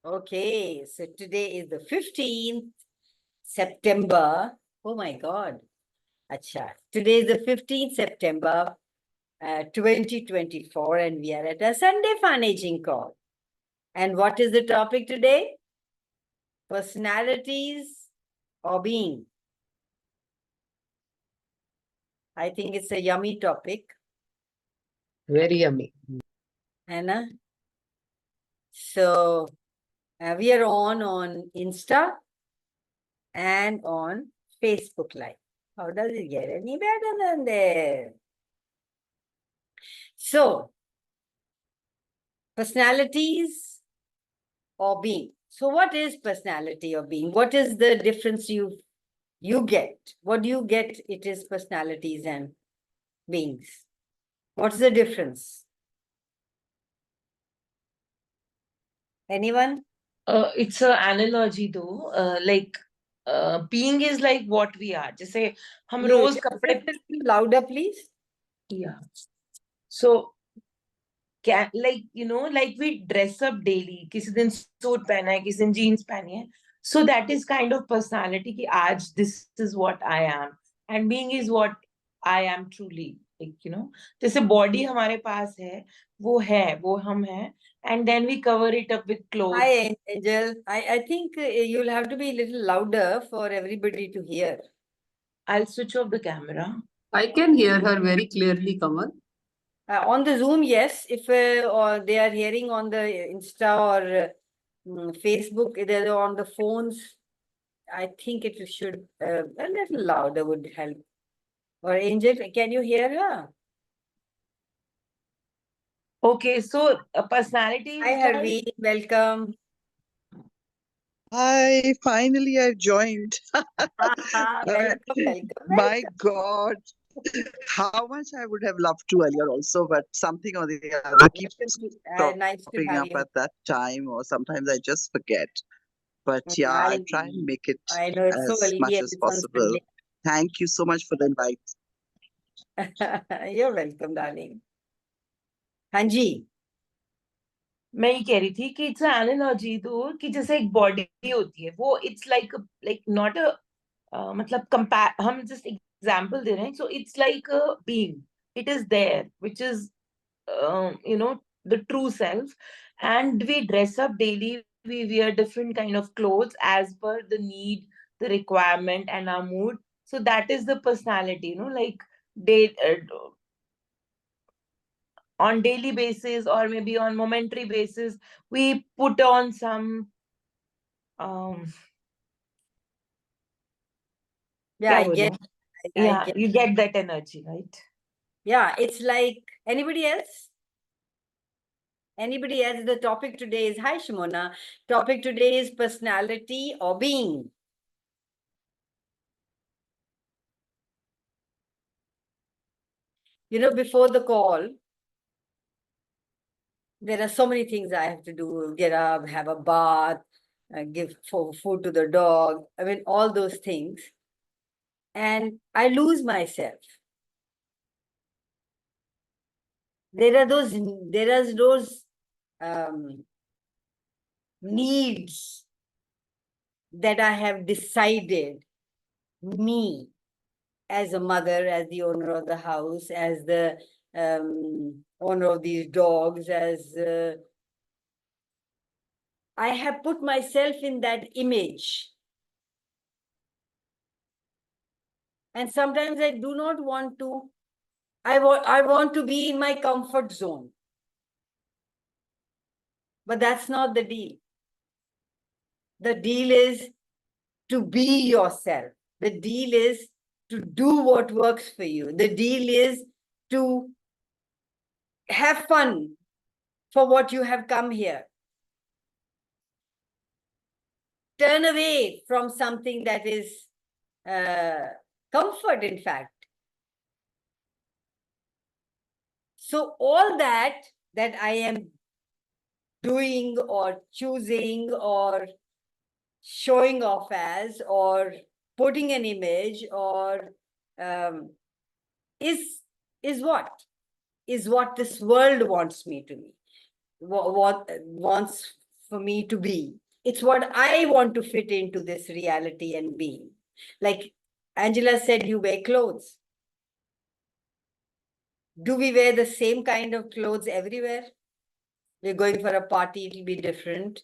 Okay, so today is the 15th September. Oh my God. Acha. Today is the 15th September 2024, and we are at a Sunday Fun Aging call. And what is the topic today? Personalities or being? I think it's a yummy topic. Very yummy. Anna. So we are on Insta and on Facebook Live. How does it get any better than there? So, personalities or being. So, what is personality or being? What is the difference you get? What do you get? It is personalities and beings. What's the difference? Anyone? It's an analogy though. Being is like what we are. जैसे हम You rose just कपड़े a little louder, please. yeah. So can like we dress up daily. किसी दिन suit पहना है, किसी दिन jeans पहनी है. So that is kind of personality कि आज this is what I am, and being is what I am truly. जैसे body हमारे पास है, वो हम हैं, and then we cover it up with clothes. Hi, Angel. I think you'll have to be a little louder for everybody to hear. I'll switch off the camera. I can hear her very clearly, Kamal. On the Zoom, yes. If or they are hearing on the Insta or Facebook, they're on the phones, I think it should a little louder would help. Or Angel, can you hear her? Okay, so personality. Hi, Harvey. Welcome. Hi, finally I've joined. Welcome. My God, how much I would have loved to earlier also, but something or the other keeps Nice to popping have up you. at that time, or sometimes I just forget. But yeah, I try and make it I know it's so as early much and as it's on possible. Sunday. Thank you so much for the invite. You're welcome, darling. Hanji. मैं ये कह रही थी कि it's analogy तो कि जैसे एक बॉडी होती है वो इट्स लाइक नॉट अ मतलब कंपेयर हम जस्ट एग्जांपल दे रहे हैं so it's like a being it is there which is the true self, and we dress up daily, we wear different kind of clothes as per the need, the requirement, and our mood. So that is the personality, like they on daily basis or maybe on momentary basis we put on some Yeah, I get. you get that energy, right? Yeah, it's like anybody else? Anybody else? The topic today is, hi Shimona. Topic today is personality or being. Before the call, there are so many things I have to do. Get up, have a bath, give food to the dog. I mean, all those things. And I lose myself. There are those needs that I have decided, me as a mother, as the owner of the house, as the owner of these dogs, as I have put myself in that image. And sometimes I do not want to, I want to be in my comfort zone. But that's not the deal. The deal is to be yourself. The deal is to do what works for you. The deal is to have fun for what you have come here. Turn away from something that is comfort, in fact. So all that I am doing or choosing or showing off as or putting an image or is what this world wants me to be, what wants for me to be. It's what I want to fit into this reality and being. Like Angela said, you wear clothes. Do we wear the same kind of clothes everywhere? We're going for a party, it'll be different.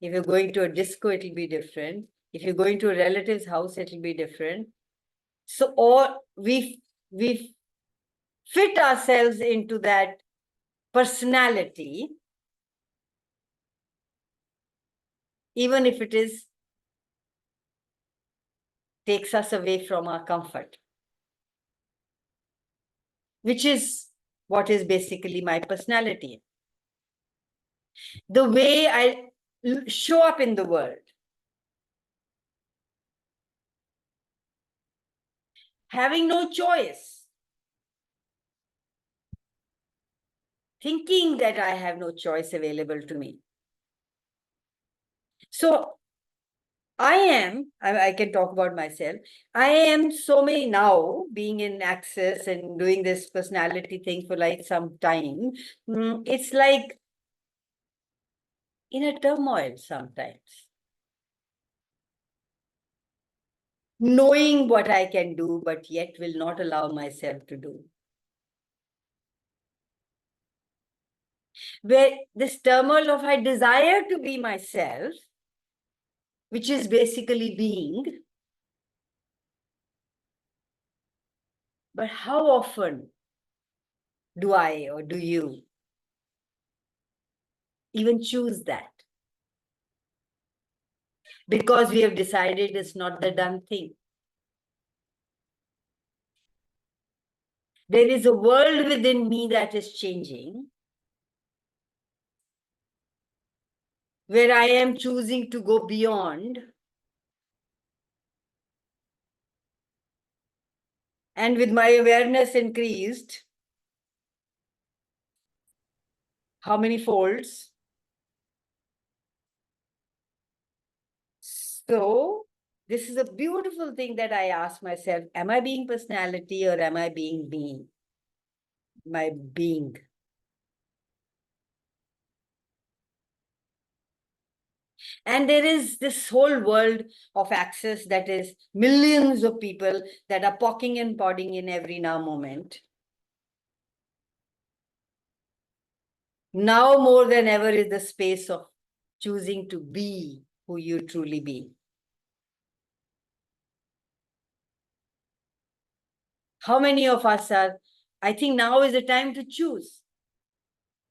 If you're going to a disco, it'll be different. If you're going to a relative's house, it'll be different. So, or we fit ourselves into that personality, even if it takes us away from our comfort, which is what is basically my personality. The way I show up in the world. Having no choice. Thinking that I have no choice available to me. So I can talk about myself. I am so many now, being in Access and doing this personality thing for like some time. It's like in a turmoil sometimes. Knowing what I can do, but yet will not allow myself to do. Where this turmoil of I desire to be myself, which is basically being. But how often do I or do you even choose that? Because we have decided it's not the done thing. There is a world within me that is changing, where I am choosing to go beyond. And with my awareness increased, how many folds? So this is a beautiful thing that I ask myself, am I being personality or am I being me? My being. And there is this whole world of Access that is millions of people that are pocking and podding in every now moment. Now more than ever is the space of choosing to be who you truly be. How many of us are, I think now is the time to choose.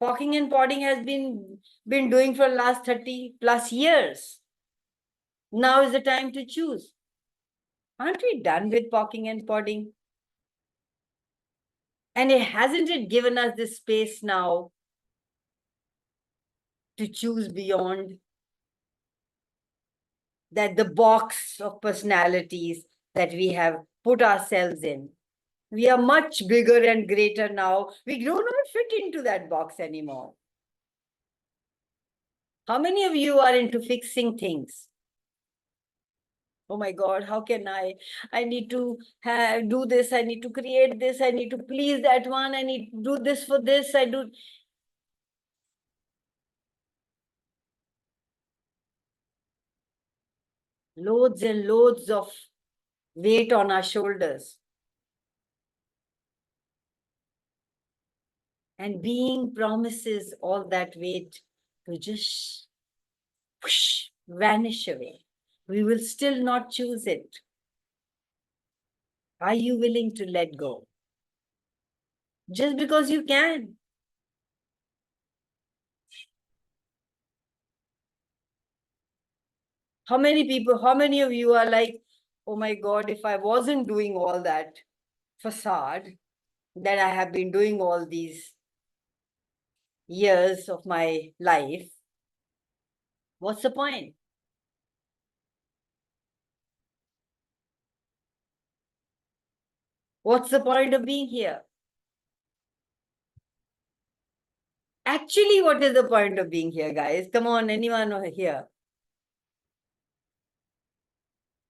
Pocking and podding has been doing for the last 30 plus years. Now is the time to choose. Aren't we done with pocking and podding? And hasn't it given us this space now to choose beyond that, the box of personalities that we have put ourselves in? We are much bigger and greater now. We do not fit into that box anymore. How many of you are into fixing things? Oh my God, how can I need to do this, I need to create this, I need to please that one, I need to do this for this, I do. Loads and loads of weight on our shoulders. And being promises all that weight to just whoosh, vanish away. We will still not choose it. Are you willing to let go? Just because you can. How many people, how many of you are like, oh my God, if I wasn't doing all that facade that I have been doing all these years of my life, what's the point? What's the point of being here? Actually, what is the point of being here, guys? Come on, anyone here?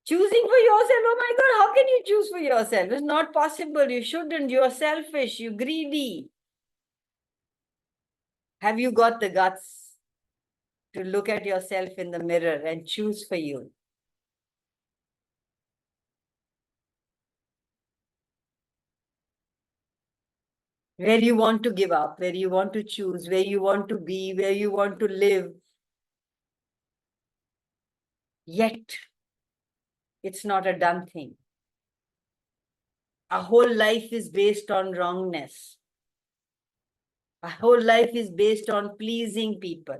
Choosing for yourself. Oh my God, how can you choose for yourself? It's not possible. You shouldn't. You're selfish. You're greedy. Have you got the guts to look at yourself in the mirror and choose for you. Where you want to give up, where you want to choose, where you want to be, where you want to live. Yet, it's not a done thing. Our whole life is based on wrongness. Our whole life is based on pleasing people.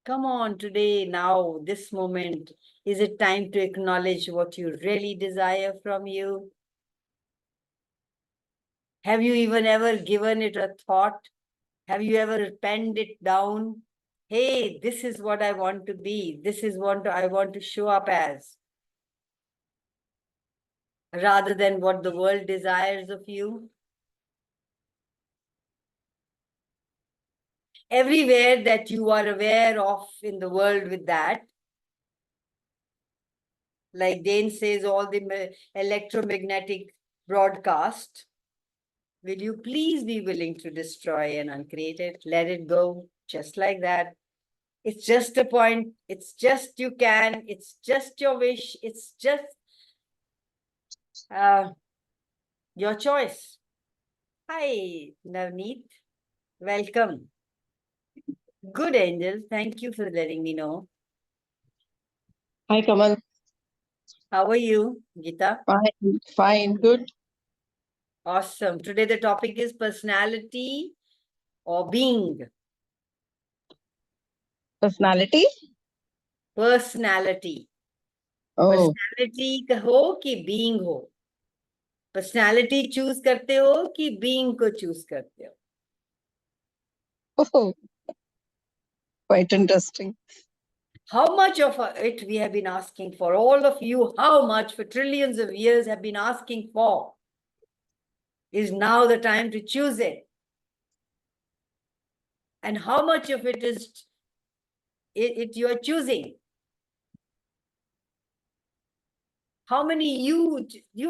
Come on, today, now, this moment, is it time to acknowledge what you really desire from you? Have you even ever given it a thought? Have you ever penned it down? Hey, this is what I want to be. This is what I want to show up as. Rather than what the world desires of you. Everywhere that you are aware of in the world with that, like Dane says, all the electromagnetic broadcast, will you please be willing to destroy and uncreate it? Let it go, just like that. It's just a point. It's just you can. It's just your wish. It's just your choice. Hi, Navneet. Welcome. Good, Angel. Thank you for letting me know. Hi, Kamal. How are you, Geeta? Fine, good. Awesome. Today the topic is personality or being. Personality? Personality. Oh, Personality कहो कि being हो. Personality choose करते हो कि being को choose करते हो. oh, quite interesting. How much of it we have been asking for? All of you, how much for trillions of years have been asking for? Is now the time to choose it. And how much of it is it you are choosing? How many you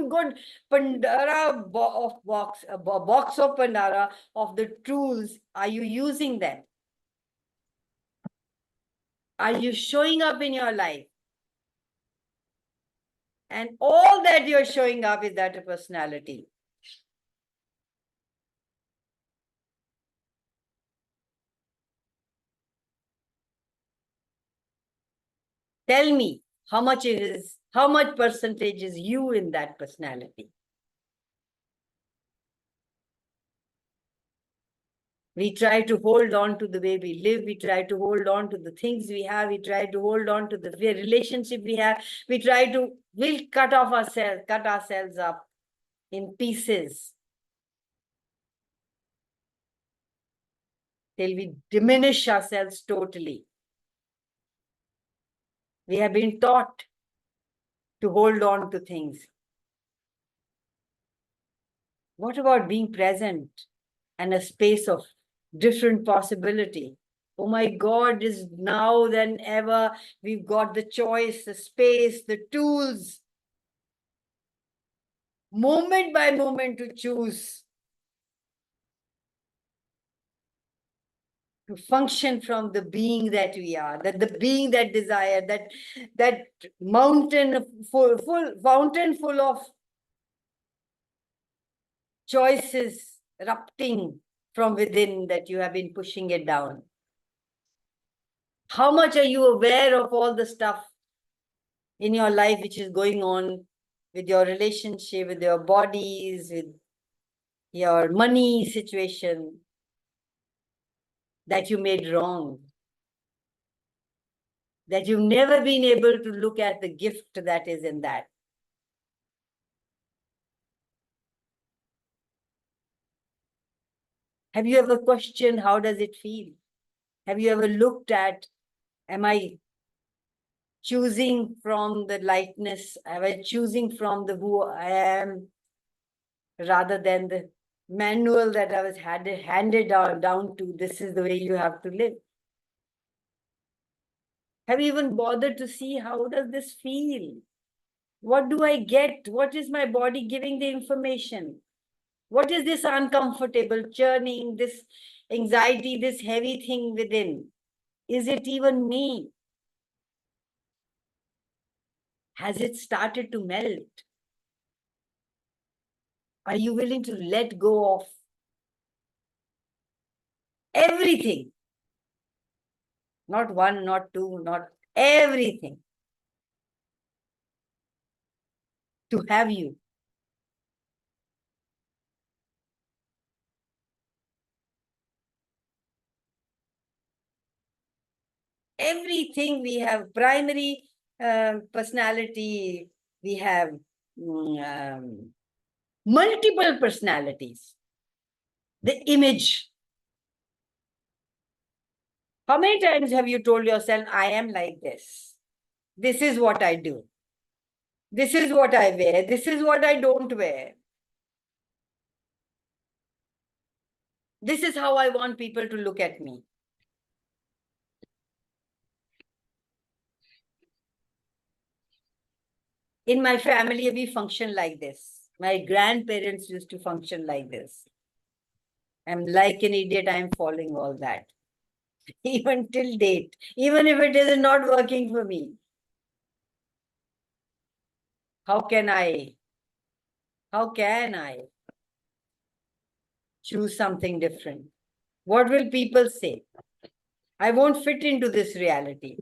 got Pandara of box, a box of Pandara of the tools? Are you using them? Are you showing up in your life? And all that you're showing up is that a personality. Tell me how much it is, how much percentage is you in that personality? We try to hold on to the way we live. We try to hold on to the things we have. We try to hold on to the relationship we have. We'll cut ourselves up in pieces till we diminish ourselves totally. We have been taught to hold on to things. What about being present and a space of different possibility? Oh my God, is now than ever. We've got the choice, the space, the tools, moment by moment to choose, to function from the being that we are, that the being that desire, that mountain fountain full of choices erupting from within that you have been pushing it down. How much are you aware of all the stuff in your life which is going on with your relationship, with your bodies, with your money situation that you made wrong? That you've never been able to look at the gift that is in that. Have you ever questioned how does it feel? Have you ever looked at, am I choosing from the lightness? Am I choosing from the who I am rather than the manual that I was handed down to, this is the way you have to live? Have you even bothered to see how does this feel? What do I get? What is my body giving the information? What is this uncomfortable churning, this anxiety, this heavy thing within? Is it even me? Has it started to melt? Are you willing to let go of everything? Not one, not two, not everything. To have you. Everything we have, primary personality, we have multiple personalities. The image. How many times have you told yourself, I am like this? This is what I do. This is what I wear. This is what I don't wear. This is how I want people to look at me. In my family, we function like this. My grandparents used to function like this. I'm like an idiot, I'm following all that. Even till date, even if it is not working for me. How can I choose something different? What will people say? I won't fit into this reality.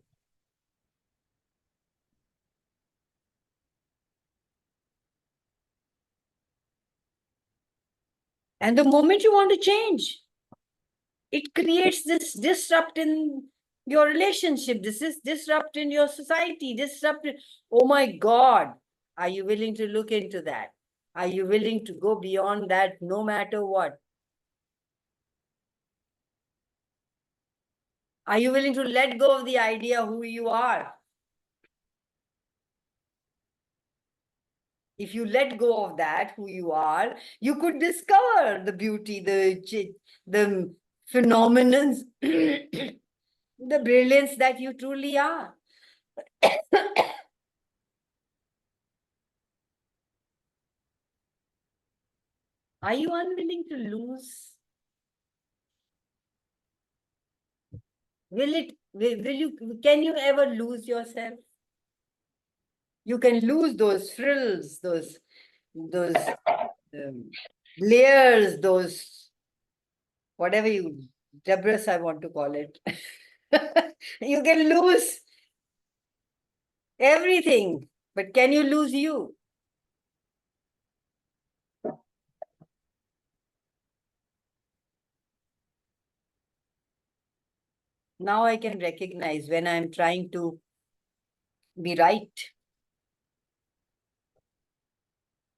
And the moment you want to change, it creates this disrupt in your relationship. This is disrupt in your society, oh my God, are you willing to look into that? Are you willing to go beyond that no matter what? Are you willing to let go of the idea who you are? If you let go of that, who you are, you could discover the beauty, the phenomenons, the brilliance that you truly are. Are you unwilling to lose? Can you ever lose yourself? You can lose those frills, those layers, those whatever debris I want to call it. You can lose everything, but can you lose you? Now I can recognize when I'm trying to be right.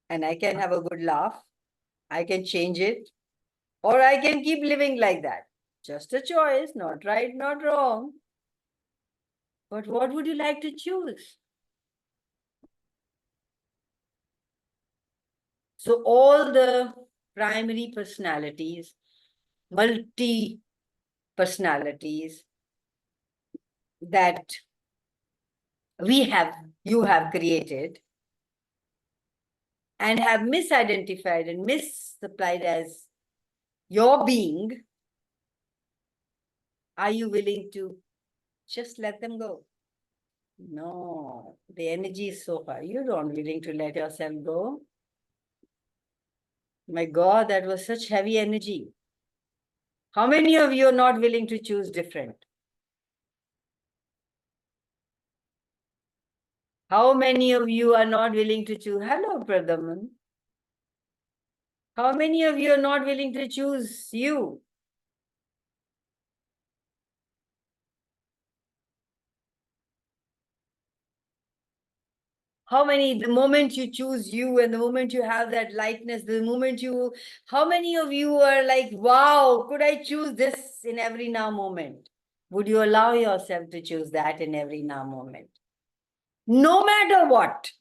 And I can have a good laugh. I can change it. Or I can keep living like that. Just a choice, not right, not wrong. But what would you like to choose? So all the primary personalities, multi-personalities that you have created and have misidentified and missupplied as your being, are you willing to just let them go? No, the energy is so high. You're not willing to let yourself go. My God, that was such heavy energy. How many of you are not willing to choose different? How many of you are not willing to choose? Hello, Pradhaman. How many of you are not willing to choose you? How many, the moment you choose you and the moment you have that lightness, how many of you are like, wow, could I choose this in every now moment? Would you allow yourself to choose that in every now moment? No matter what.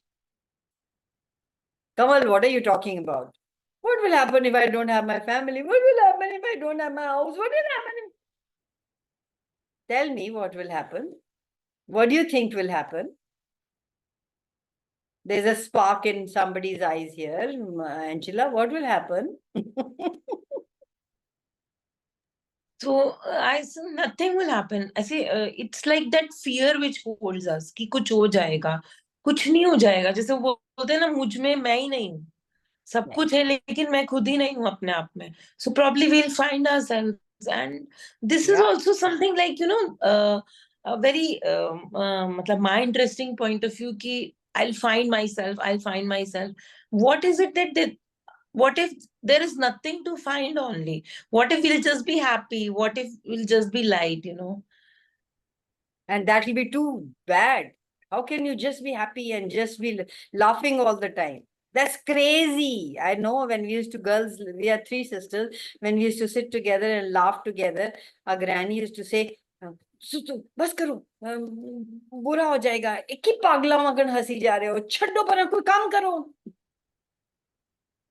Kamal, what are you talking about? What will happen if I don't have my family? What will happen if I don't have my house? What will happen? Tell me what will happen. What do you think will happen? There's a spark in somebody's eyes here. Angela, what will happen? So I say nothing will happen. I say it's like that fear which holds us कि कुछ हो जाएगा, कुछ नहीं हो जाएगा. जैसे वो बोलते हैं ना, मुझ में मैं ही नहीं हूँ. सब Right. कुछ है लेकिन मैं खुद ही नहीं हूँ अपने आप में. So probably we'll find ourselves, and this is Yeah. also something like, you know, a very मतलब my interesting point of view कि I'll find myself. What is it that what if there is nothing to find only? What if we'll just be happy? What if we'll just be light, you know? And that will be too bad. How can you just be happy and just be laughing all the time? That's crazy. I know when we used to girls, we are three sisters. When we used to sit together and laugh together, our granny used to say, बस करो, बुरा हो जाएगा, एक ही पागला मगन हंसी जा रहे हो, छड्डो पर कोई काम करो.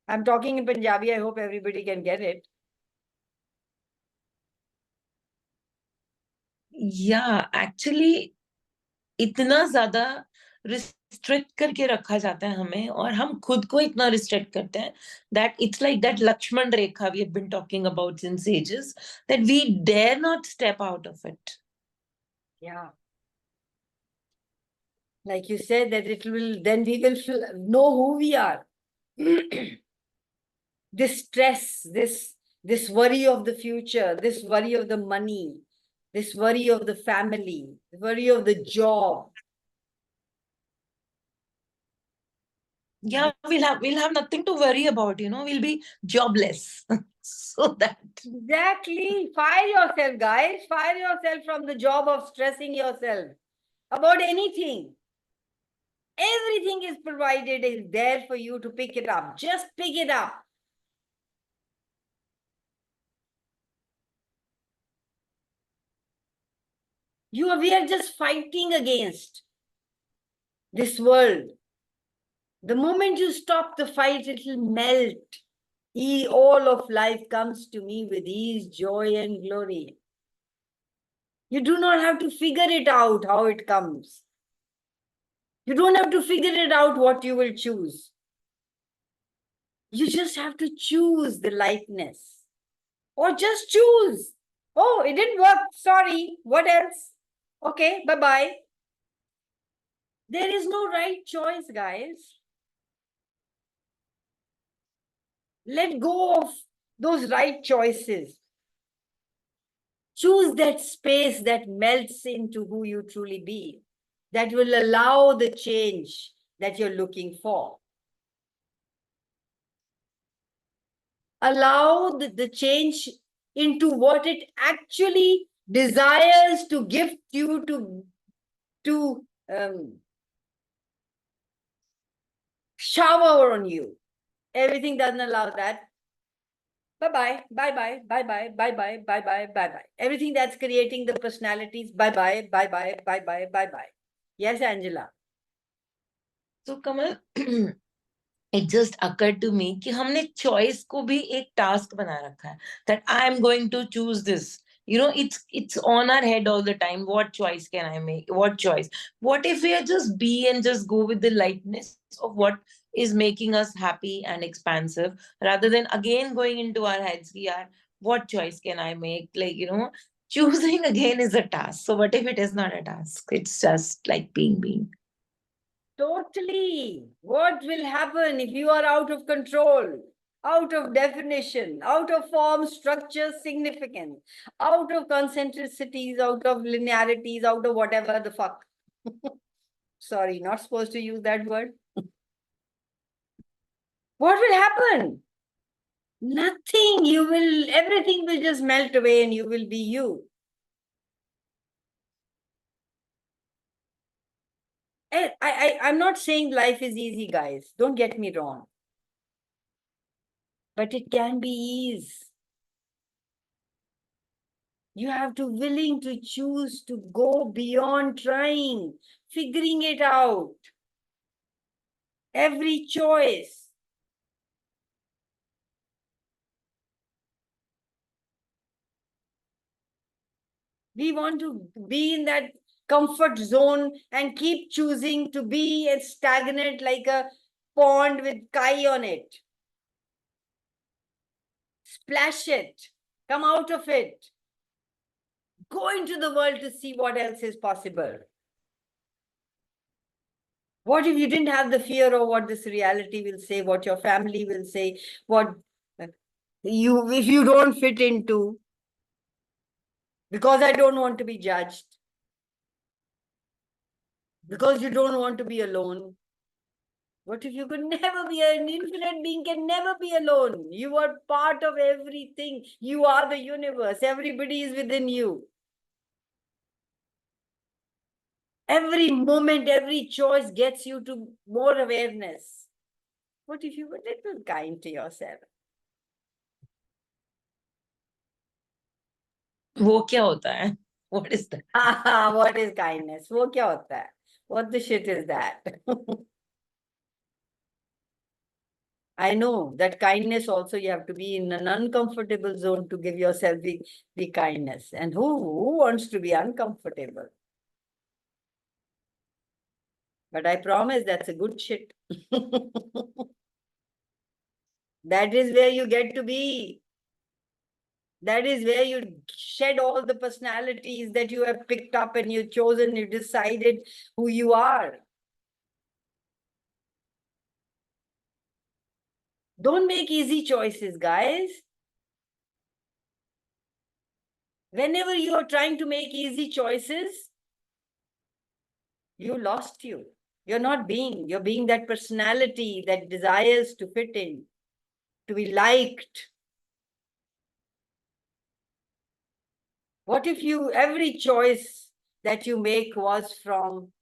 I'm talking in Punjabi. I hope everybody can get it. Yeah, actually इतना ज्यादा रिस्ट्रिक्ट करके रखा जाता है हमें, और हम खुद को इतना रिस्ट्रिक्ट करते हैं that it's like that Lakshman Rekha we have been talking about since ages, that we dare not step out of it. Yeah. Like you said, that it will, then we will know who we are. This stress, this worry of the future, this worry of the money, this worry of the family, the worry of the job. Yeah, we'll have nothing to worry about, you know, we'll be jobless. So that Exactly. Fire yourself, guys. Fire yourself from the job of stressing yourself about anything. Everything is provided, is there for you to pick it up. Just pick it up. We are just fighting against this world. The moment you stop the fight, it will melt. All of life comes to me with ease, joy, and glory. You do not have to figure it out how it comes. You don't have to figure it out what you will choose. You just have to choose the lightness. Or just choose. Oh, it didn't work. Sorry. What else? Okay, bye-bye. There is no right choice, guys. Let go of those right choices. Choose that space that melts into who you truly be, that will allow the change that you're looking for. Allow the change into what it actually desires to gift you to shower on you. Everything doesn't allow that. Bye-bye, bye-bye, bye-bye, bye-bye, bye-bye, bye-bye. Everything that's creating the personalities, bye-bye, bye-bye, bye-bye, bye-bye. Yes, Angela. So Kamal, it just occurred to me कि हमने choice को भी एक task बना रखा है, that I am going to choose this. You know, it's on our head all the time. What choice can I make? What choice? What if we are just be and just go with the lightness of what is making us happy and expansive, rather than again going into our heads, yeah, what choice can I make? Like, you know, choosing again is a task. So what if it is not a task? It's just like being. Totally. What will happen if you are out of control, out of definition, out of form, structure, significance, out of concentricities, out of linearities, out of whatever the fuck? Sorry, not supposed to use that word. What will happen? Nothing. Everything will just melt away and you will be you. I'm not saying life is easy, guys. Don't get me wrong. But it can be ease. You have to willing to choose to go beyond trying, figuring it out. Every choice. We want to be in that comfort zone and keep choosing to be stagnant like a pond with kai on it. Splash it. Come out of it. Go into the world to see what else is possible. What if you didn't have the fear of what this reality will say, what your family will say, what if you don't fit into, because I don't want to be judged, because you don't want to be alone. What if you could never be an infinite being, can never be alone? You are part of everything. You are the universe. Everybody is within you. Every moment, every choice gets you to more awareness. What if you were a little kind to yourself? वो क्या होता है? What is that? What is kindness? वो क्या होता है? What the shit is that? I know that kindness also, you have to be in an uncomfortable zone to give yourself the kindness. And who wants to be uncomfortable? But I promise that's a good shit. That is where you get to be. That is where you shed all the personalities that you have picked up and you've chosen, you decided who you are. Don't make easy choices, guys. Whenever you are trying to make easy choices, you lost you. You're not being, you're being that personality that desires to fit in, to be liked. What if every choice that you make was from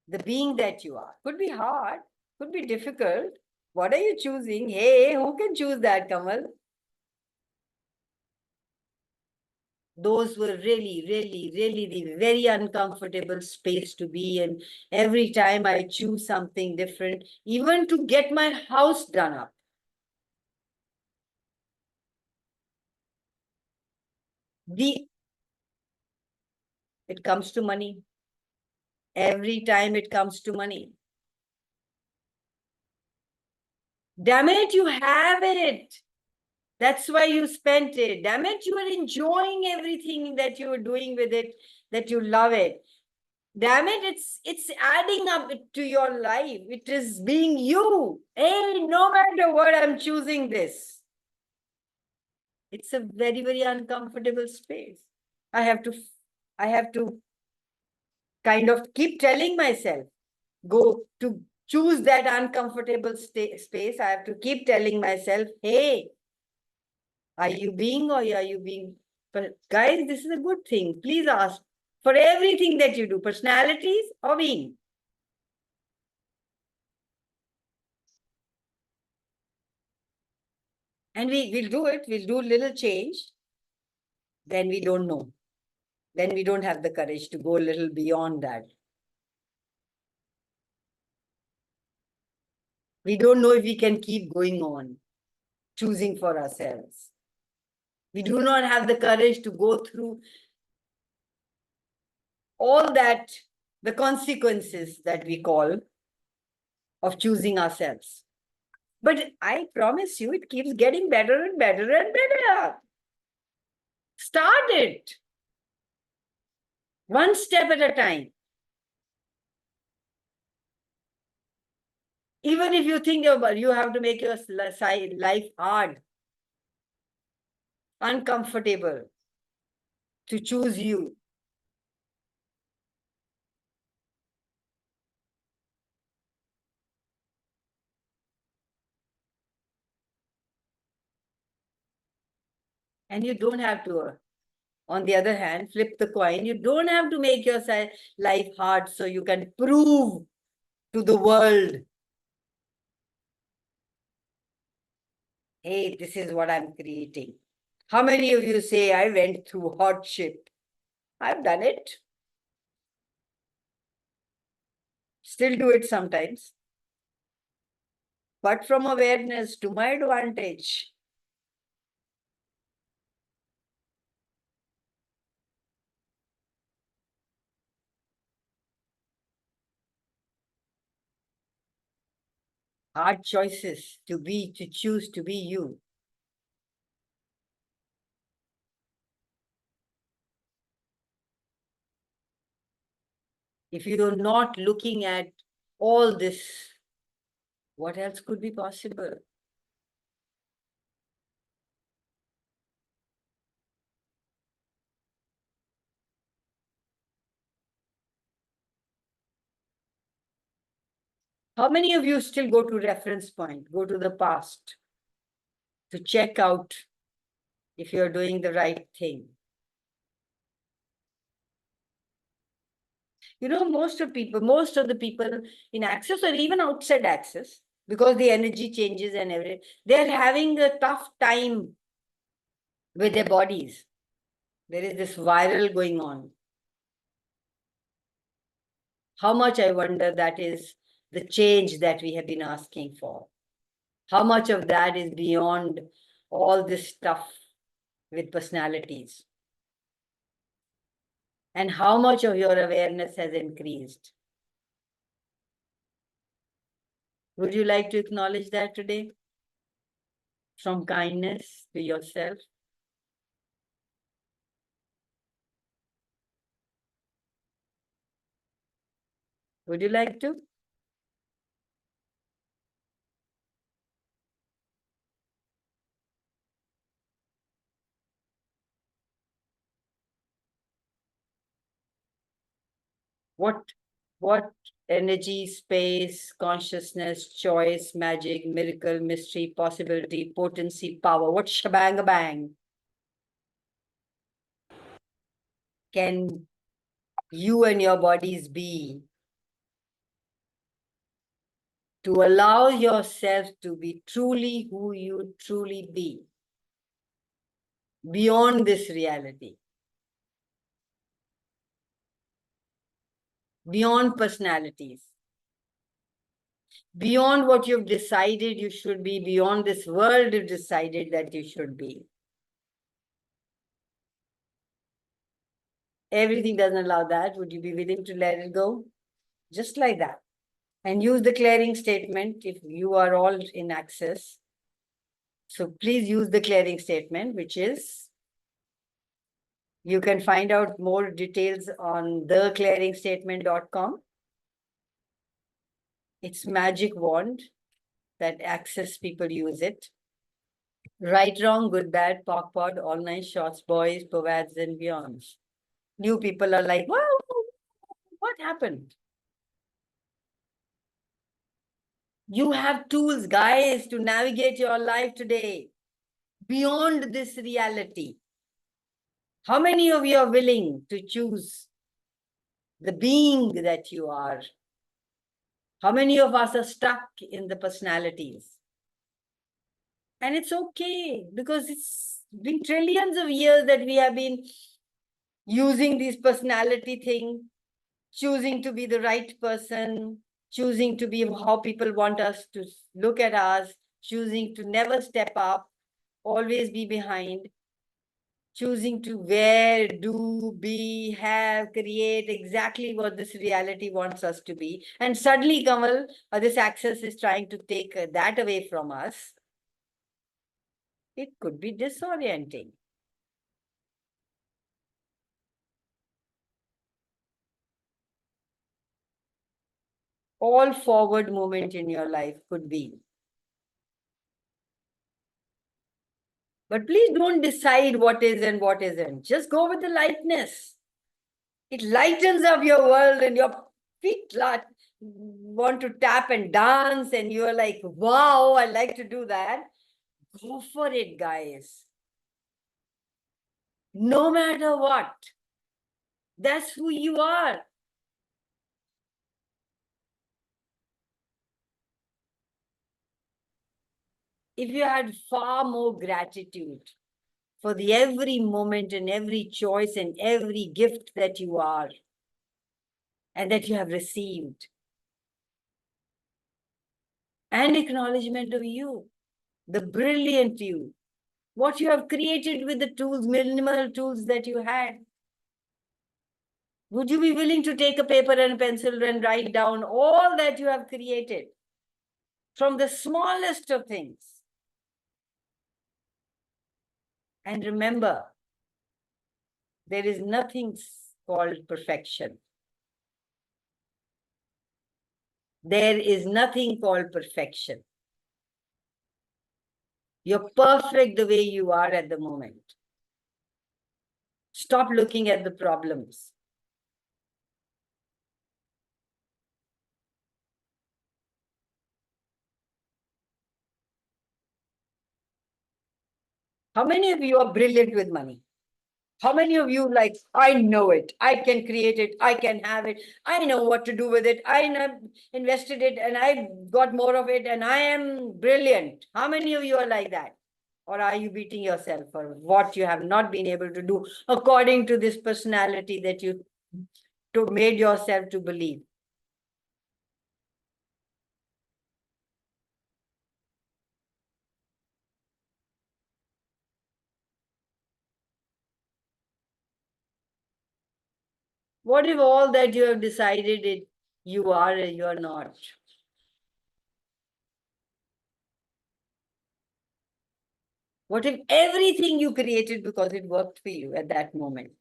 the being that you are? Could be hard, could be difficult. What are you choosing? Hey, who can choose that, Kamal? Those were really, really, really the very uncomfortable space to be in. Every time I choose something different, even to get my house done up. It comes to money. Every time it comes to money. Damn it, you have it. That's why you spent it. Damn it, you are enjoying everything that you are doing with it, that you love it. Damn it, it's adding up to your life. It is being you. Hey, no matter what, I'm choosing this. It's a very, very uncomfortable space. I have to kind of keep telling myself, go to choose that uncomfortable space. I have to keep telling myself, hey, are you being or are you being? But guys, this is a good thing. Please ask for everything that you do, personalities or being. And we'll do it. We'll do a little change. Then we don't know. Then we don't have the courage to go a little beyond that. We don't know if we can keep going on, choosing for ourselves. We do not have the courage to go through all that, the consequences that we call of choosing ourselves. But I promise you, it keeps getting better and better and better. Start it. One step at a time. Even if you think about, you have to make your life hard, uncomfortable, to choose you. And you don't have to, on the other hand, flip the coin. You don't have to make your life hard so you can prove to the world, hey, this is what I'm creating. How many of you say, I went through hardship? I've done it. Still do it sometimes. But from awareness to my advantage. Hard choices to choose to be you. If you're not looking at all this, what else could be possible? How many of you still go to reference point, go to the past to check out if you're doing the right thing? You know, most of the people in Access or even outside Access, because the energy changes and everything, they're having a tough time with their bodies. There is this viral going on. How much I wonder that is the change that we have been asking for. How much of that is beyond all this stuff with personalities? And how much of your awareness has increased? Would you like to acknowledge that today? From kindness to yourself? Would you like to? What energy, space, consciousness, choice, magic, miracle, mystery, possibility, potency, power, what shebang-a-bang can you and your bodies be to allow yourself to be truly who you truly be, beyond this reality, beyond personalities, beyond what you've decided you should be, beyond this world you've decided that you should be. Everything doesn't allow that. Would you be willing to let it go? Just like that. And use the clearing statement if you are all in Access. So please use the clearing statement, which is, you can find out more details on theclearingstatement.com. It's magic wand that Access people use it. Right, wrong, good, bad, POC, pod, all nine shorts, boys, povads, and beyonds. New people are like, wow, what happened? You have tools, guys, to navigate your life today beyond this reality. How many of you are willing to choose the being that you are? How many of us are stuck in the personalities? And it's okay, because it's been trillions of years that we have been using this personality thing, choosing to be the right person, choosing to be how people want us to look at us, choosing to never step up, always be behind, choosing to wear, do, be, have, create exactly what this reality wants us to be. And suddenly, Kamal, this Access is trying to take that away from us. It could be disorienting. All forward movement in your life could be. But please don't decide what is and what isn't. Just go with the lightness. It lightens up your world, and your feet want to tap and dance, and you're like, wow, I like to do that. Go for it, guys. No matter what. That's who you are. If you had far more gratitude for the every moment and every choice and every gift that you are and that you have received, and acknowledgement of you, the brilliant you, what you have created with the tools, minimal tools that you had. Would you be willing to take a paper and a pencil and write down all that you have created from the smallest of things? And remember, there is nothing called perfection. There is nothing called perfection. You're perfect the way you are at the moment. Stop looking at the problems. How many of you are brilliant with money? How many of you like, I know it, I can create it, I can have it, I know what to do with it, I have invested it and I got more of it and I am brilliant. How many of you are like that? Or are you beating yourself for what you have not been able to do according to this personality that you made yourself to believe? What if all that you have decided it you are and you are not? What if everything you created because it worked for you at that moment?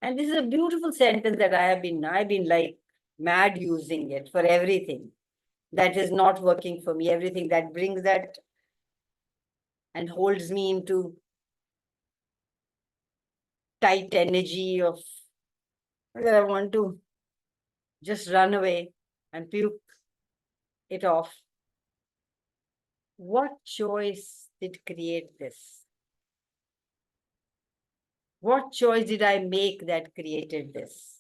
And this is a beautiful sentence that I've been like mad using it for everything that is not working for me, everything that brings that and holds me into tight energy of that I want to just run away and puke it off. What choice did create this? What choice did I make that created this?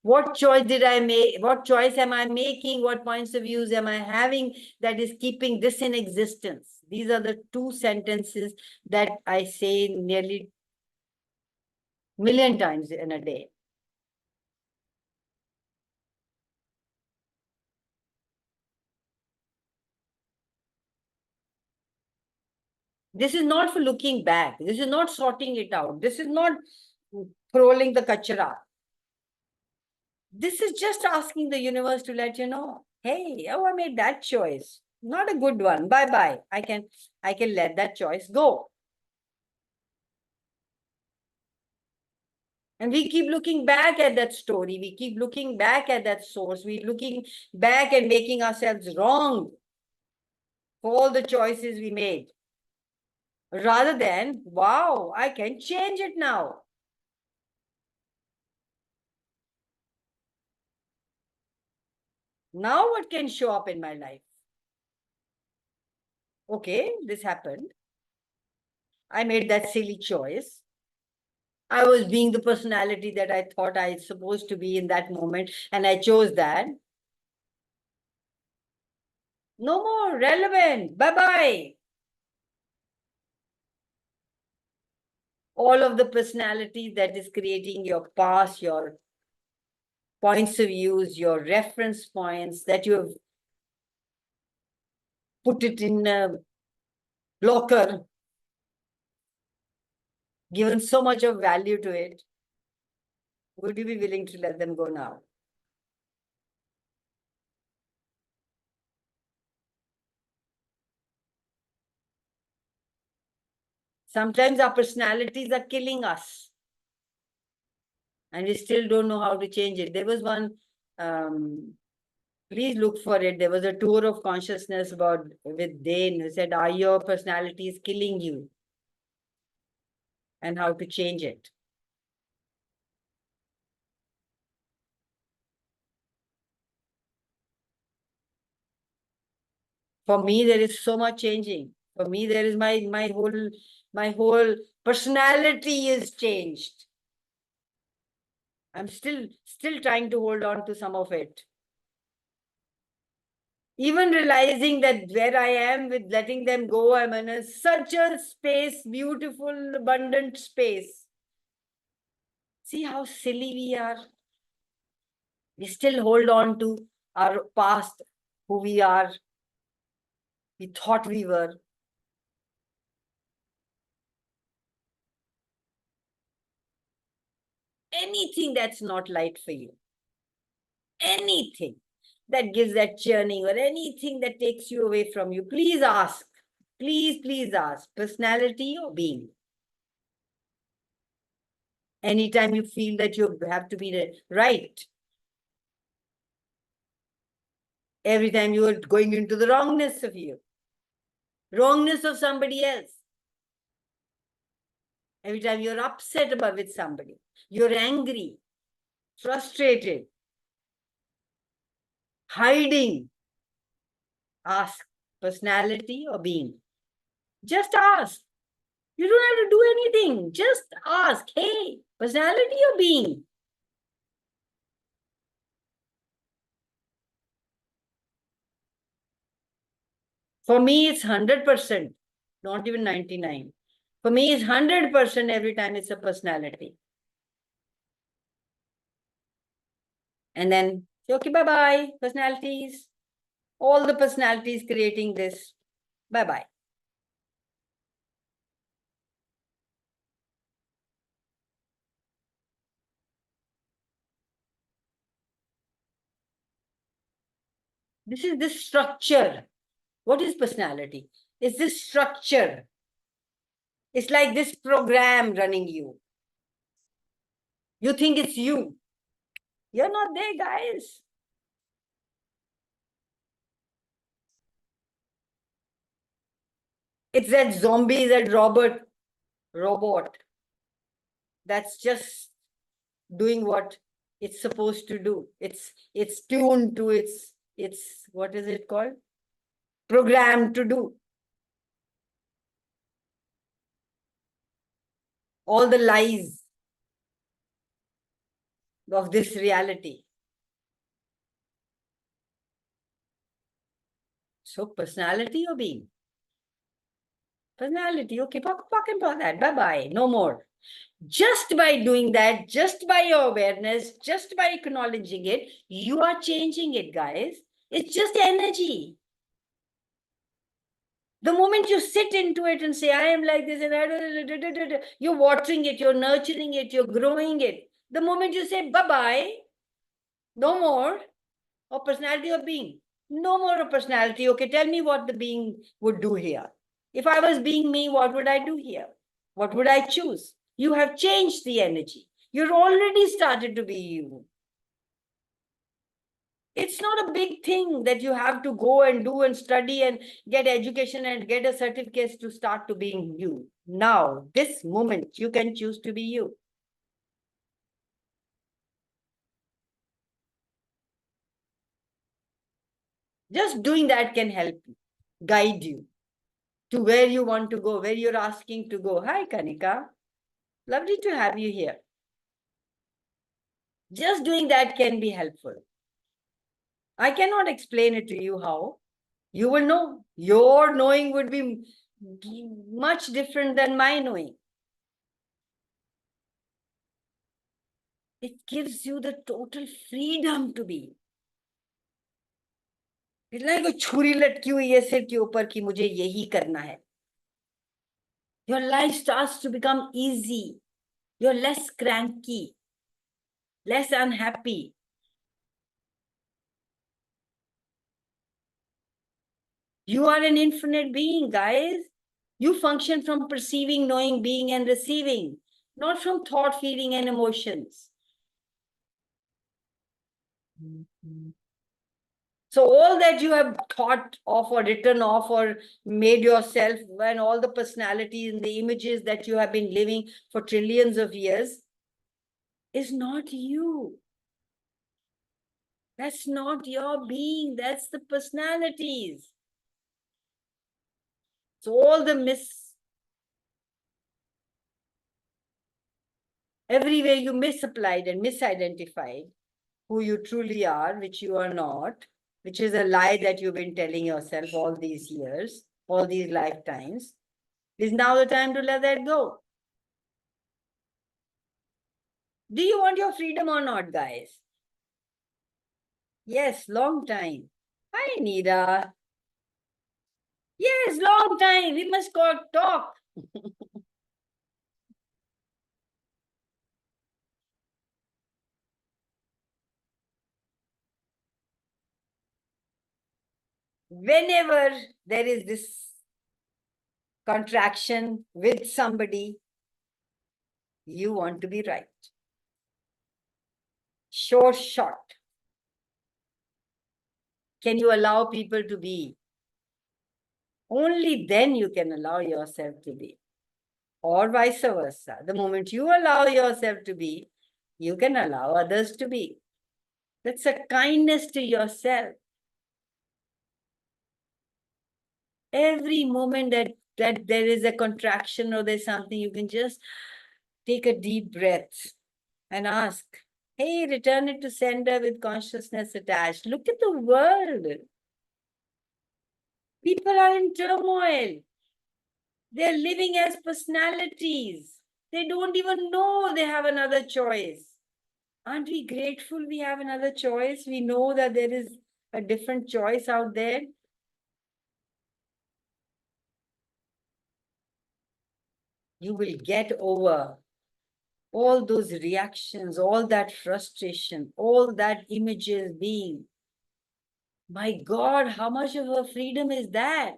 What choice did I make? What choice am I making? What points of views am I having that is keeping this in existence? These are the two sentences that I say nearly million times in a day. This is not for looking back. This is not sorting it out. This is not rolling the kachara. This is just asking the universe to let you know, hey, oh, I made that choice. Not a good one. Bye-bye. I can let that choice go. And we keep looking back at that story. We keep looking back at that source. We're looking back and making ourselves wrong for all the choices we made. Rather than, wow, I can change it now. Now what can show up in my life? Okay, this happened. I made that silly choice. I was being the personality that I thought I was supposed to be in that moment, and I chose that. No more relevant. Bye-bye. All of the personality that is creating your past, your points of views, your reference points that you have put it in a locker, given so much of value to it. Would you be willing to let them go now? Sometimes our personalities are killing us. And we still don't know how to change it. There was one, please look for it. There was a tour of consciousness about with Dane who said, are your personalities killing you? And how to change it. For me, there is so much changing. For me, there is my whole personality is changed. I'm still trying to hold on to some of it. Even realizing that where I am with letting them go, I'm in such a space, beautiful, abundant space. See how silly we are. We still hold on to our past, who we are, we thought we were. Anything that's not light for you, anything. that gives that churning or anything that takes you away from you, please ask. Please ask. Personality or being? Anytime you feel that you have to be right. Every time you are going into the wrongness of you. Wrongness of somebody else. Every time you're upset about with somebody. You're angry. Frustrated. Hiding. Ask. Personality or being? Just ask. You don't have to do anything. Just ask. Hey, personality or being? For me, it's 100%, not even 99. For me, it's 100% every time it's a personality. And then, okay, bye-bye, personalities. All the personalities creating this. Bye-bye. This is this structure. What is personality? It's this structure. It's like this program running you. You think it's you. You're not there, guys. It's that zombie, that robot. That's just doing what it's supposed to do. It's tuned to its what is it called? Programmed to do. All the lies of this reality. So personality or being? Personality, okay, fucking for that. Bye-bye. No more. Just by doing that, just by your awareness, just by acknowledging it, you are changing it, guys. It's just energy. The moment you sit into it and say, I am like this, and you're watering it, you're nurturing it, you're growing it. The moment you say, bye-bye, no more, or personality or being, no more of personality. Okay, tell me what the being would do here. If I was being me, what would I do here? What would I choose? You have changed the energy. You're already started to be you. It's not a big thing that you have to go and do and study and get education and get a certificate to start to being you. Now, this moment, you can choose to be you. Just doing that can help you, guide you to where you want to go, where you're asking to go. Hi, Kanika. Lovely to have you here. Just doing that can be helpful. I cannot explain it to you how. You will know. Your knowing would be much different than my knowing. It gives you the total freedom to be. It's like a छुरी लटकी हुई है सिर के ऊपर कि मुझे यही करना है. Your life starts to become easy. You're less cranky, less unhappy. You are an infinite being, guys. You function from perceiving, knowing, being, and receiving, not from thought, feeling, and emotions. So all that you have thought of or written off or made yourself, and all the personalities and the images that you have been living for trillions of years is not you. That's not your being. That's the personalities. So all the everywhere you misapplied and misidentified who you truly are, which you are not, which is a lie that you've been telling yourself all these years, all these lifetimes, is now the time to let that go. Do you want your freedom or not, guys? Yes, long time. Hi, Neera. Yes, long time. We must go talk. whenever there is this contraction with somebody, you want to be right. Sure shot. Can you allow people to be? Only then you can allow yourself to be. Or vice versa. The moment you allow yourself to be, you can allow others to be. That's a kindness to yourself. Every moment that there is a contraction or there's something, you can just take a deep breath and ask, hey, return it to sender with consciousness attached. Look at the world. People are in turmoil. They're living as personalities. They don't even know they have another choice. Aren't we grateful we have another choice? We know that there is a different choice out there. You will get over all those reactions, all that frustration, all that images being. My God, how much of a freedom is that?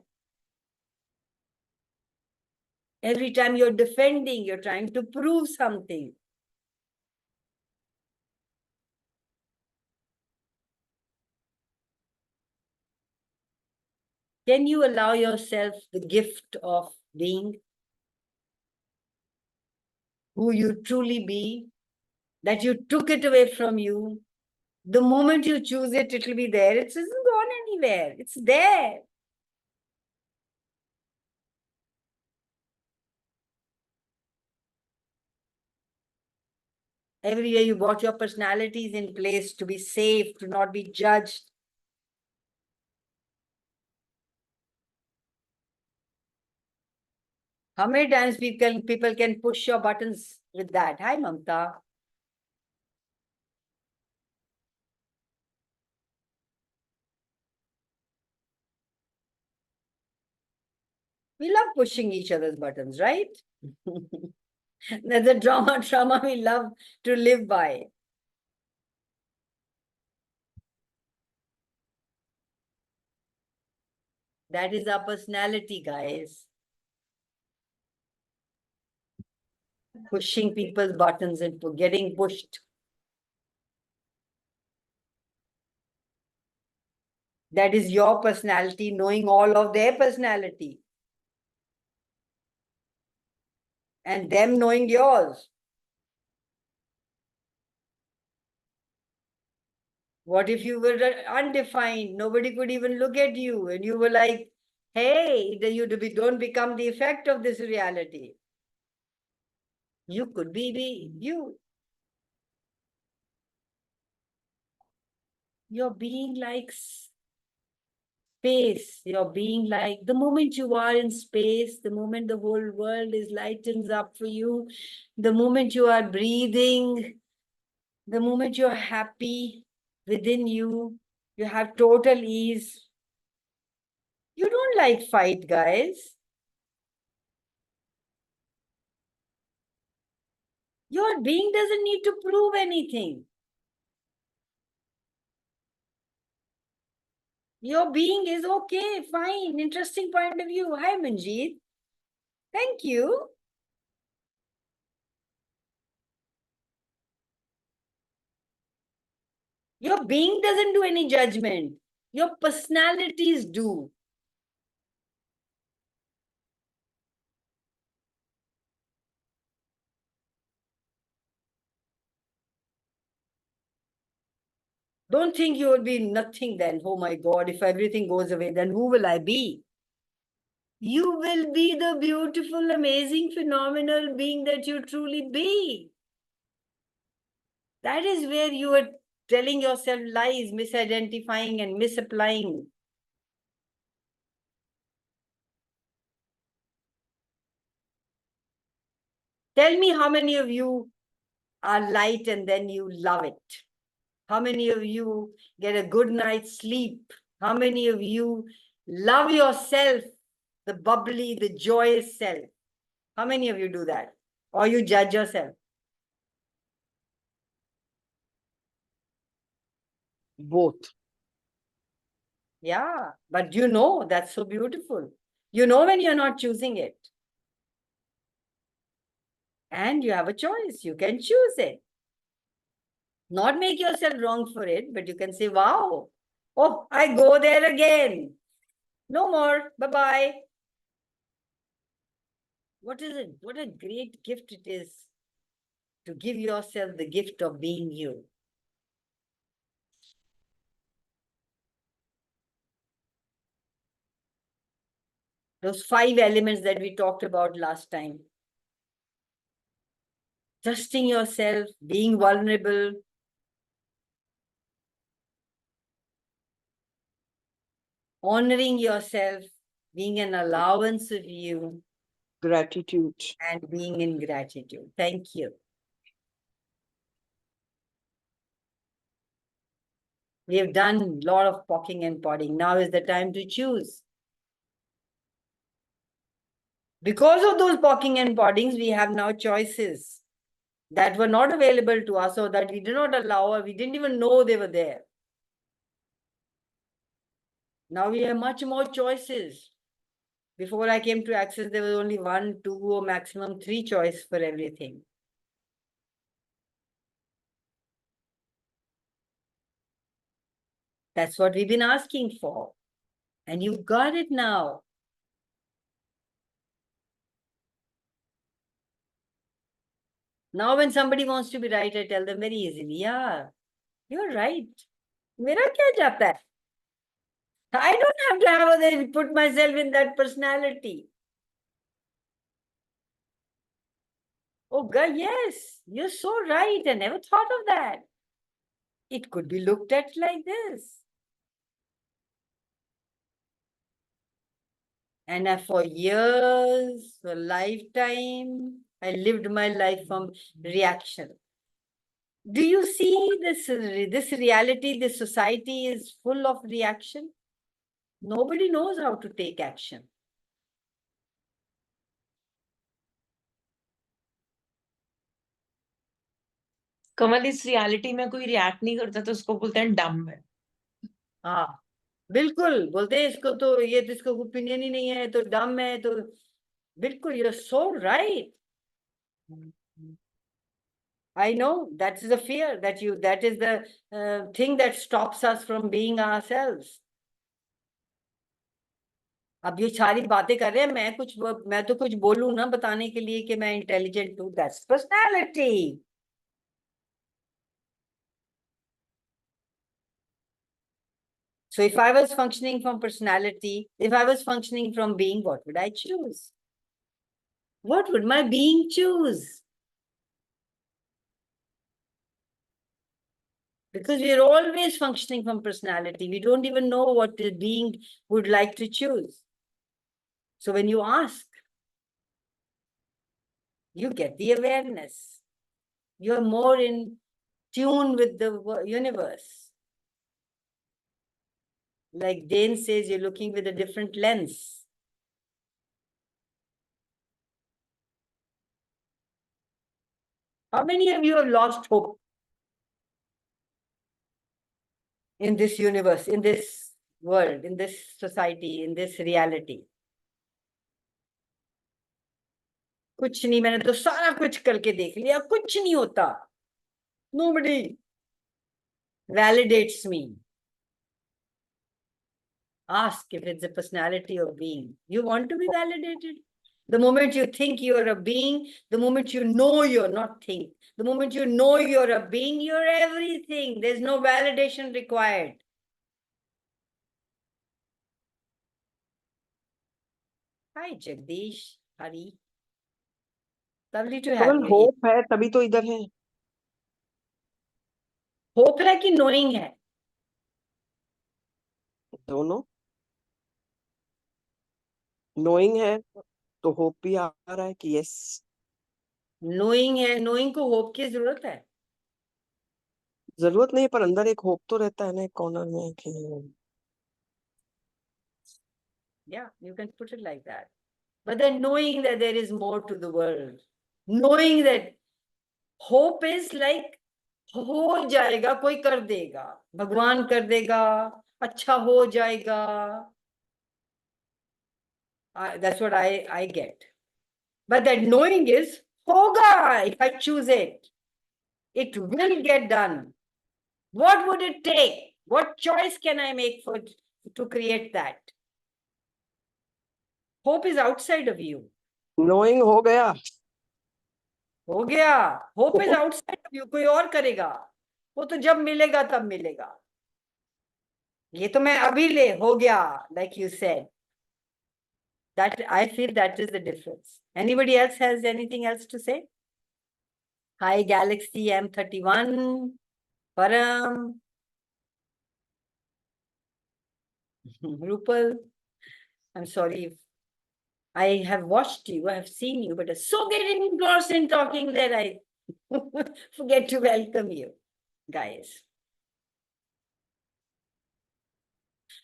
Every time you're defending, you're trying to prove something. Can you allow yourself the gift of being who you truly be, that you took it away from you? The moment you choose it, it'll be there. It isn't gone anywhere. It's there. Everywhere you brought your personalities in place to be safe, to not be judged. How many times people can push your buttons with that? Hi, Mamta. We love pushing each other's buttons, right? There's a trauma we love to live by. That is our personality, guys. Pushing people's buttons and getting pushed. That is your personality, knowing all of their personality. And them knowing yours. What if you were undefined? Nobody could even look at you. And you were like, hey, don't become the effect of this reality. You could be you. You're being like space. You're being like, the moment you are in space, the moment the whole world is lightens up for you, the moment you are breathing, the moment you're happy within you, you have total ease. You don't like fight, guys. Your being doesn't need to prove anything. Your being is okay, fine, interesting point of view. Hi, Manjeet. Thank you. Your being doesn't do any judgment. Your personalities do. Don't think you will be nothing then. Oh my God, if everything goes away, then who will I be? You will be the beautiful, amazing, phenomenal being that you truly be. That is where you are telling yourself lies, misidentifying and misapplying. Tell me how many of you are light and then you love it. How many of you get a good night's sleep? How many of you love yourself, the bubbly, the joyous self? How many of you do that? Or you judge yourself? Both. Yeah, but you know, that's so beautiful. You know when you're not choosing it. And you have a choice. You can choose it. Not make yourself wrong for it, but you can say, wow, oh, I go there again. No more. Bye-bye. What is it? What a great gift it is to give yourself the gift of being you. Those 5 elements that we talked about last time. Trusting yourself, being vulnerable, honoring yourself, being an allowance of you, Gratitude. and being in gratitude. Thank you. We have done a lot of pocking and podding. Now is the time to choose. Because of those pocking and poddings, we have now choices that were not available to us or that we did not allow or we didn't even know they were there. Now we have much more choices. Before I came to Access, there was only 1, 2, or maximum 3 choice for everything. That's what we've been asking for. And you've got it now. Now when somebody wants to be right, I tell them very easily, yeah, you're right. Mera kya jata hai? I don't have to put myself in that personality. Oh God, yes, you're so right. I never thought of that. It could be looked at like this. And for years, for a lifetime, I lived my life from reaction. Do you see this reality, this society is full of reaction? Nobody knows how to take action. कमल, इस reality में कोई react नहीं करता तो उसको बोलते हैं डम है. हाँ, बिल्कुल बोलते हैं इसको तो ये तो इसको ओपिनियन ही नहीं है तो डम है तो बिल्कुल you're so right. I know that is the fear that is the thing that stops us from being ourselves. अब ये सारी बातें कर रहे हैं मैं तो कुछ बोलूं ना बताने के लिए कि मैं इंटेलिजेंट हूँ. That's personality. So if I was functioning from personality, if I was functioning from being, what would I choose? What would my being choose? Because we are always functioning from personality. We don't even know what the being would like to choose. So when you ask, you get the awareness. You're more in tune with the universe. Like Dane says, you're looking with a different lens. How many of you have lost hope in this universe, in this world, in this society, in this reality? कुछ नहीं, मैंने तो सारा कुछ करके देख लिया, कुछ नहीं होता. Nobody validates me. Ask if it's a personality or being. You want to be validated? The moment you think you're a being, the moment you know you're not think, the moment you know you're a being, you're everything. There's no validation required. Hi, Jagdish, Hari. Lovely to have केवल you. Hope है तभी तो इधर है. Hope है कि knowing है? दोनों. नोइंग है तो होप भी आ रहा है कि यस. Knowing है, knowing को hope की जरूरत है. जरूरत नहीं, पर अंदर एक होप तो रहता है ना, एक कॉर्नर में कि Yeah, you can put it like that. But then knowing that there is more to the world, knowing that hope is like हो जाएगा, कोई कर देगा, भगवान कर देगा, अच्छा हो जाएगा. That's what I get. But that knowing is hoga if I choose it. It will get done. What would it take? What choice can I make to create that? Hope is outside of you. knowing हो गया. हो गया. Hope is outside of you. कोई और करेगा. वो तो जब मिलेगा तब मिलेगा. ये तो मैं अभी ले हो गया, like you said. That I feel that is the difference. Anybody else has anything else to say? Hi, Galaxy M31, Param, Rupal. I'm sorry if I have watched you, I have seen you, but I'm so getting engrossed in talking that I forget to welcome you, guys.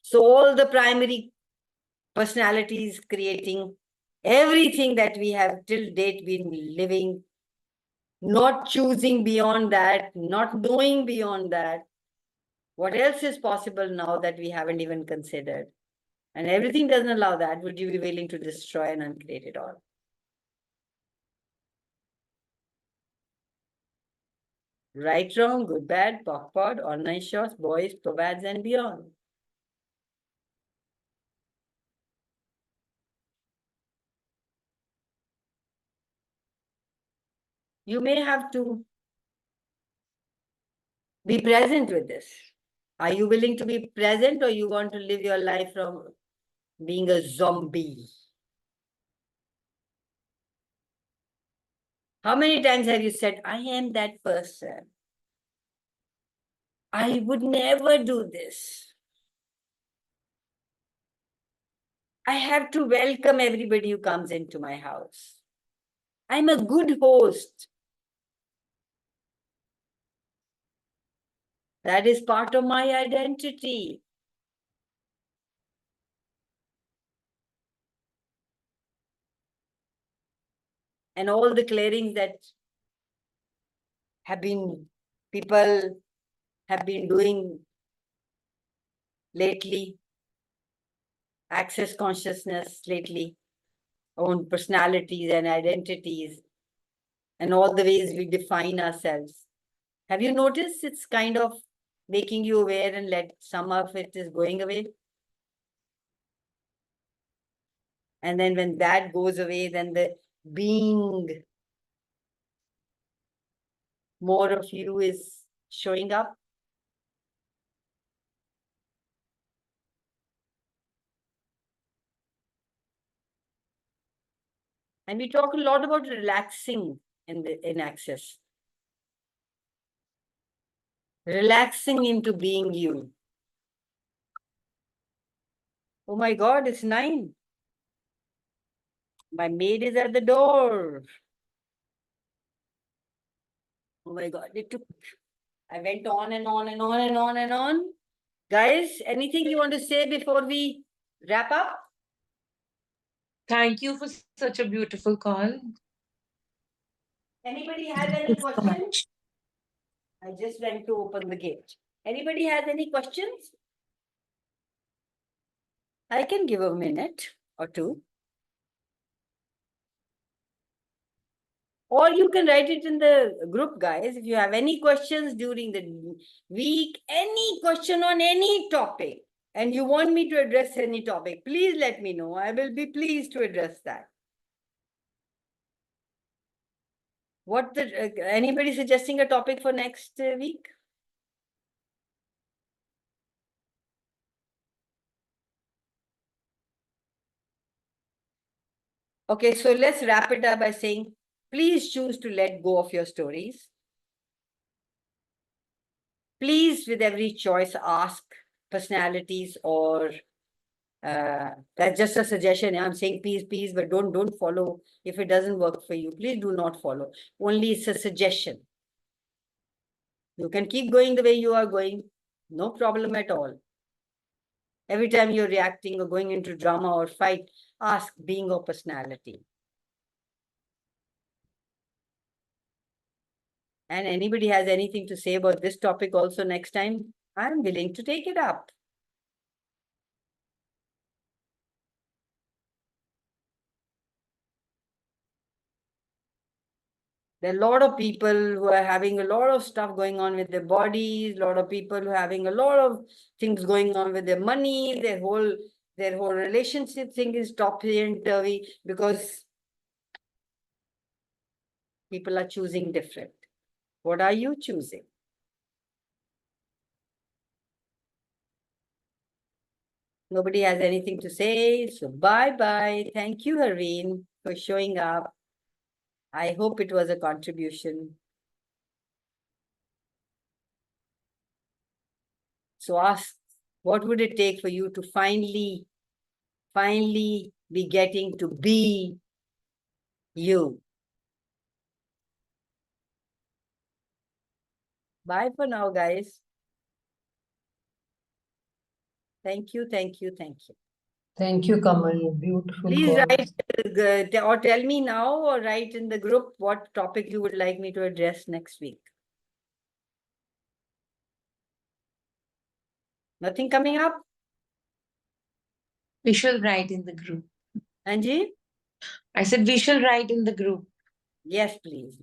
So all the primary personalities creating everything that we have till date been living, not choosing beyond that, not knowing beyond that. What else is possible now that we haven't even considered? And everything doesn't allow that. Would you be willing to destroy and uncreate it all? Right, wrong, good, bad, POC, POD, online shows, boys, probads, and beyond. You may have to be present with this. Are you willing to be present, or you want to live your life from being a zombie? How many times have you said, I am that person? I would never do this. I have to welcome everybody who comes into my house. I'm a good host. That is part of my identity. And all the clearings that people have been doing lately, access consciousness lately, own personalities and identities, and all the ways we define ourselves. Have you noticed it's kind of making you aware and let some of it is going away? And then when that goes away, then the being more of you is showing up. And we talk a lot about relaxing in Access. Relaxing into being you. Oh my God, it's 9. My maid is at the door. Oh my God, I went on and on and on and on and on. Guys, anything you want to say before we wrap up? Thank you for such a beautiful call. Anybody has any questions? I just went to open the gate. Anybody has any questions? I can give a minute or two. Or you can write it in the group, guys. If you have any questions during the week, any question on any topic, and you want me to address any topic, please let me know. I will be pleased to address that. Anybody suggesting a topic for next week? Okay, so let's wrap it up by saying, please choose to let go of your stories. Please, with every choice, ask personalities or that's just a suggestion. I'm saying please, but don't follow. If it doesn't work for you, please do not follow. Only it's a suggestion. You can keep going the way you are going. No problem at all. Every time you're reacting or going into drama or fight, ask being or personality. And anybody has anything to say about this topic also next time, I'm willing to take it up. There are a lot of people who are having a lot of stuff going on with their bodies, a lot of people who are having a lot of things going on with their money, their whole relationship thing is topsy and turvy because people are choosing different. What are you choosing? Nobody has anything to say, so bye-bye. Thank you, Harveen, for showing up. I hope it was a contribution. So ask, what would it take for you to finally be getting to be you? Bye for now, guys. Thank you, thank you, thank you. Thank you, Kamal. Beautiful Please call. write or tell me now or write in the group what topic you would like me to address next week. Nothing coming up, We shall write in the group. Anji? I said we shall write in the group. Yes, please.